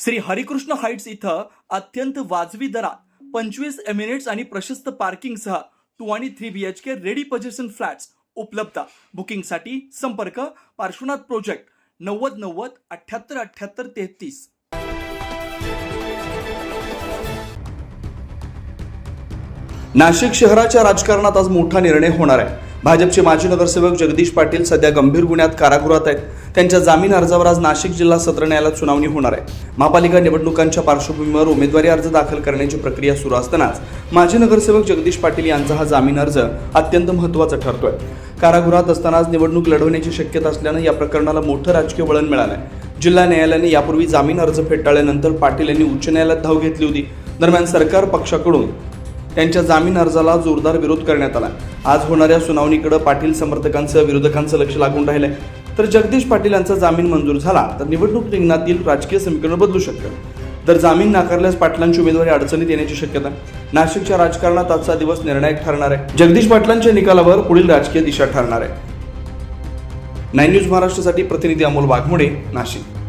Shri Harikrishna Heights इथं अत्यंत वाजवी दरात 25 एमिरेट्स आणि प्रशस्त पार्किंगसह 2 आणि 3 BHK रेडी पोझिशन फ्लॅट्स उपलब्ध। बुकिंगसाठी संपर्क पार्श्वनाथ प्रोजेक्ट 9090 78 78 33। नाशिक शहराच्या राजकारणात आज मोठा निर्णय होणार आहे। भाजपचे माजी नगरसेवक जगदीश पाटील सध्या गंभीर गुन्ह्यात कारागृहात आहेत। त्यांच्या जामीन अर्जावर आज नाशिक जिल्हा सत्र न्यायालयात सुनावणी होणार आहे। महापालिका निवडणुकांच्या पार्श्वभूमीवर उमेदवारी अर्ज दाखल करण्याची प्रक्रिया सुरू असतानाच माजी नगरसेवक जगदीश पाटील यांचा हा जामीन अर्ज अत्यंत महत्त्वाचा ठरतोय। कारागृहात असतानाच निवडणूक लढवण्याची शक्यता असल्याने या प्रकरणाला मोठं राजकीय वळण मिळालं आहे। जिल्हा न्यायालयाने यापूर्वी जामीन अर्ज फेटाळल्यानंतर पाटील यांनी उच्च न्यायालयात धाव घेतली होती। दरम्यान सरकार पक्षाकडून त्यांच्या जामीन अर्जाला जोरदार विरोध करण्यात आला। आज होणाऱ्या सुनावणीकडे पाटील समर्थकांसह विरोधकांचं लक्ष लागून राहिलंय। तर जगदीश पाटील यांचा जामीन मंजूर झाला तर निवडणूक रिंगणातील राजकीय समीकरण बदलू शकतं। तर जामीन नाकारल्यास पाटलांची उमेदवारी अडचणीत येण्याची शक्यता। नाशिकच्या राजकारणात आजचा दिवस निर्णायक ठरणार आहे। जगदीश पाटलांच्या निकालावर पुढील राजकीय दिशा ठरणार आहे। 9 न्यूज महाराष्ट्रासाठी प्रतिनिधी अमोल वाघमोडे, नाशिक।